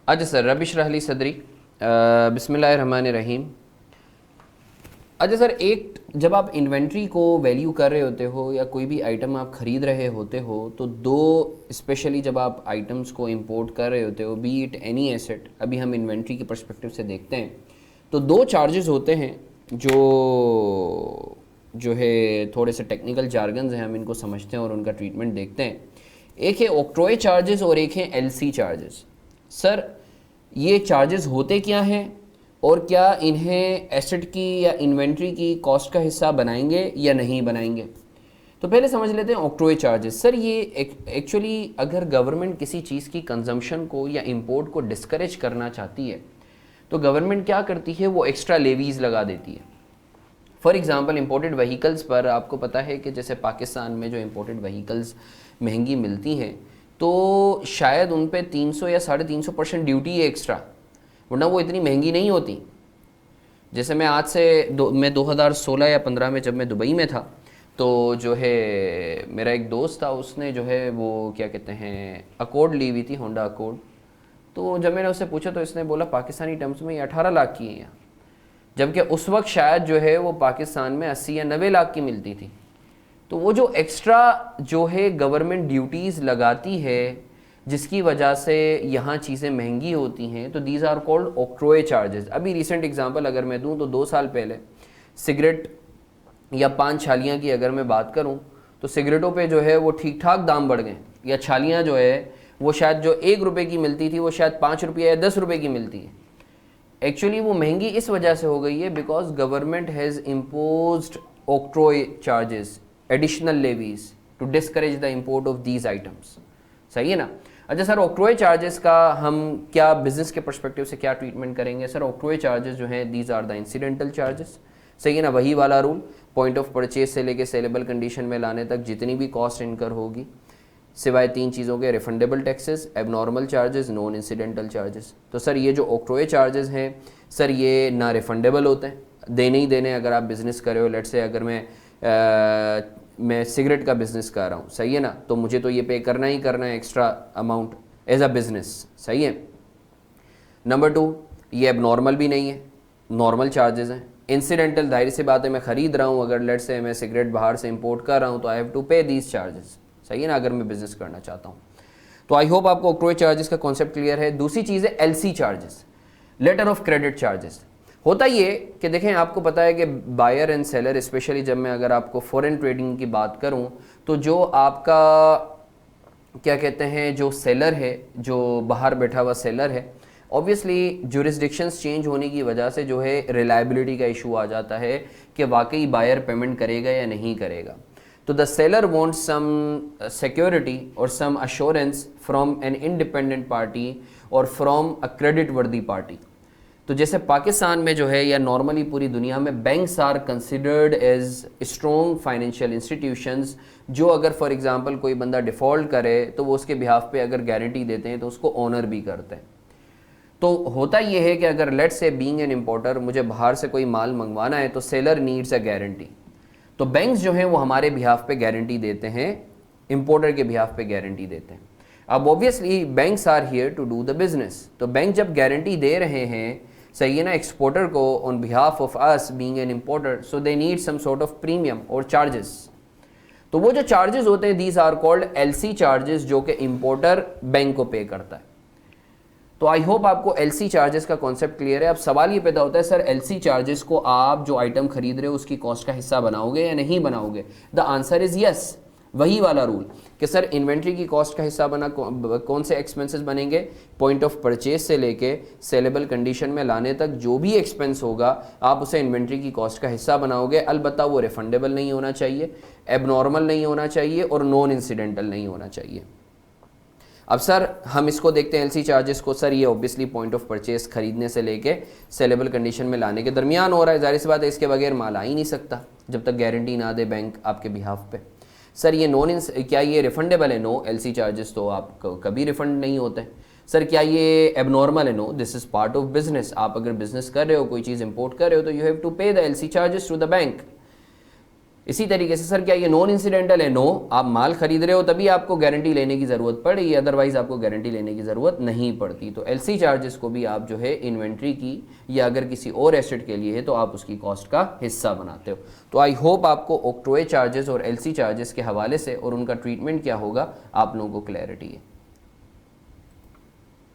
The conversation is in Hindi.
अच्छा सर, रब इश्रह ली सदरी, बिस्मिल्लाहिर्रहमानिर्रहीम। अच्छा सर, एक जब आप इन्वेंट्री को वैल्यू कर रहे होते हो या कोई भी आइटम आप ख़रीद रहे होते हो तो दो, स्पेशली जब आप आइटम्स को इंपोर्ट कर रहे होते हो, बी इट एनी एसेट, अभी हम इन्वेंट्री के पर्सपेक्टिव से देखते हैं तो दो चार्जेस होते हैं जो जो है थोड़े से टेक्निकल जार्गन्स हैं, हम इनको समझते हैं और उनका ट्रीटमेंट देखते हैं। एक है ऑक्ट्रॉय चार्जेस और एक है एलसी चार्जेस। सर, ये चार्जेस होते क्या हैं और क्या इन्हें एसेट की या इन्वेंट्री की कॉस्ट का हिस्सा बनाएंगे या नहीं बनाएंगे? तो पहले समझ लेते हैं ऑक्ट्रॉय चार्जेस। सर, ये एक्चुअली अगर गवर्नमेंट किसी चीज़ की कंजम्पशन को या इंपोर्ट को डिस्करेज करना चाहती है तो गवर्नमेंट क्या करती है, वो एक्स्ट्रा लेवीज़ लगा देती है। फॉर एग्ज़ाम्पल, इंपोर्टेड व्हीकल्स पर आपको पता है कि जैसे पाकिस्तान में जो इंपोर्टेड व्हीकल्स महंगी मिलती हैं तो शायद उन पे 300 या 350% ड्यूटी है एक्स्ट्रा, वरना वो इतनी महंगी नहीं होती। जैसे मैं आज से मैं 2016 या 15 में जब मैं दुबई में था तो जो है मेरा एक दोस्त था, उसने जो है वो क्या कहते हैं अकॉर्ड ली हुई थी, होंडा अकॉर्ड। तो जब मैंने उससे पूछा तो इसने बोला पाकिस्तानी टर्म्स में ये 18 लाख की है यहाँ, जबकि उस वक्त शायद जो है वो पाकिस्तान में 80 या 90 लाख की मिलती थी। तो वो जो एक्स्ट्रा जो है गवर्नमेंट ड्यूटीज़ लगाती है जिसकी वजह से यहाँ चीज़ें महंगी होती हैं, तो these are called octroi charges. अभी रिसेंट एग्जांपल अगर मैं दूँ तो 2 साल पहले सिगरेट या पान छालियाँ की अगर मैं बात करूँ तो सिगरेटों पे जो है वो ठीक ठाक दाम बढ़ गए, या छालियाँ जो है वो शायद जो 1 रुपये की मिलती थी वो शायद 5 रुपये या 10 रुपये की मिलती है। एक्चुअली वो महंगी इस वजह से हो गई है because government has imposed octroi charges, additional levies to discourage the import of these items. सही है ना? अच्छा सर, ऑक्ट्रॉय चार्जेस का हम क्या बिजनेस के पर्सपेक्टिव से क्या ट्रीटमेंट करेंगे? सर, ऑक्ट्रॉय चार्जेस जो हैं these are the incidental charges. सही है ना? वही वाला रूल, पॉइंट ऑफ परचेज से लेके सेलेबल कंडीशन में लाने तक जितनी भी कॉस्ट इनकर होगी सिवाय 3 चीज़ों के, refundable taxes, abnormal charges, non incidental charges. तो सर ये जो ऑक्ट्रॉय चार्जेस हैं सर ये ना रिफंडेबल होते हैं, देने ही देने। अगर आप बिज़नेस कर रहे हो, लेट्स से अगर मैं सिगरेट का बिज़नेस कर रहा हूँ, सही है ना, तो मुझे तो ये पे करना ही करना है extra amount as a business. सही है। नंबर 2, ये एबनॉर्मल भी नहीं है, नॉर्मल चार्जेस हैं। इंसिडेंटल, जाहिर सी बात है मैं ख़रीद रहा हूँ, अगर लेट्स से मैं सिगरेट बाहर से इंपोर्ट कर रहा हूँ तो आई हैव टू पे दीज चार्जेस। सही है ना, अगर मैं बिज़नेस करना चाहता हूँ। तो आई होप आपको ऑक्ट्रॉय चार्जेस का कॉन्सेप्ट क्लियर है। दूसरी चीज़ है LC charges, letter of credit charges. होता ये कि देखें, आपको पता है कि बायर एंड सेलर, स्पेशली जब मैं अगर आपको फॉरेन ट्रेडिंग की बात करूं तो जो आपका क्या कहते हैं जो सेलर है, जो बाहर बैठा हुआ सेलर है, ऑब्वियसली जुरिस्डिक्शंस चेंज होने की वजह से जो है रिलायबिलिटी का इशू आ जाता है कि वाकई बायर पेमेंट करेगा या नहीं करेगा। तो the seller wants some security और some assurance from an independent party और from a credit worthy party. तो जैसे पाकिस्तान में जो है या नॉर्मली पूरी दुनिया में banks are considered as strong financial institutions, जो अगर फॉर एग्जांपल कोई बंदा डिफ़ॉल्ट करे तो वो उसके बिहाफ पे अगर गारंटी देते हैं तो उसको ऑनर भी करते हैं। तो होता ये है कि अगर let's say being an importer मुझे बाहर से कोई माल मंगवाना है तो सेलर नीड्स अ गारंटी, तो बैंक्स जो हैं वो हमारे बिहाफ पे गारंटी देते हैं, इंपोर्टर के बिहाफ पे गारंटी देते हैं। अब obviously banks are here to do the business, तो बैंक जब गारंटी दे रहे हैं, सही है ना, एक्सपोर्टर को on behalf of us being an importer, so they need some sort of premium और चार्जेस। तो वो जो चार्जेस होते हैं these are called LC charges, जो कि इंपोर्टर बैंक को पे करता है। तो आई होप आपको एलसी चार्जेस का कॉन्सेप्ट क्लियर है। अब सवाल ये पैदा होता है, सर एलसी चार्जेस को आप जो आइटम खरीद रहे हो उसकी कॉस्ट का हिस्सा बनाओगे या नहीं बनाओगे? The answer is yes. वही वाला रूल कि सर इन्वेंट्री की कॉस्ट का हिस्सा बना, कौन से एक्सपेंसेस बनेंगे, पॉइंट ऑफ परचेज से लेके सेलेबल कंडीशन में लाने तक जो भी एक्सपेंस होगा आप उसे इन्वेंट्री की कॉस्ट का हिस्सा बनाओगे। अलबत्ता वो रिफंडेबल नहीं होना चाहिए, एबनॉर्मल नहीं होना चाहिए और नॉन इंसिडेंटल नहीं होना चाहिए। अब सर हम इसको देखते हैं एलसी चार्जेस को। सर ये ऑब्वियसली पॉइंट ऑफ परचेज खरीदने से लेके सेलेबल कंडीशन में लाने के दरमियान हो रहा है, जाहिर सी बात है इसके बगैर माल आ ही नहीं सकता जब तक गारंटी ना दे बैंक आपके बिहाफ पे। सर ये क्या ये रिफंडेबल है? नो, एलसी चार्जेस तो आप कभी रिफंड नहीं होते। सर क्या ये एबनॉर्मल है? No, this is part of business. आप अगर बिजनेस कर रहे हो, कोई चीज़ इंपोर्ट कर रहे हो तो you have to pay the LC charges to the bank. इसी तरीके से सर क्या ये नॉन इंसिडेंटल है? नो, आप माल खरीद रहे हो तभी आपको गारंटी लेने की ज़रूरत पड़ेगी, अदरवाइज आपको गारंटी लेने की ज़रूरत नहीं पड़ती। तो एलसी चार्जेस को भी आप जो है इन्वेंट्री की या अगर किसी और एसेट के लिए है तो आप उसकी कॉस्ट का हिस्सा बनाते हो। तो आई होप आपको ऑक्ट्रोए चार्जेस और एलसी चार्जेस के हवाले से और उनका ट्रीटमेंट क्या होगा आप लोगों को क्लैरिटी है।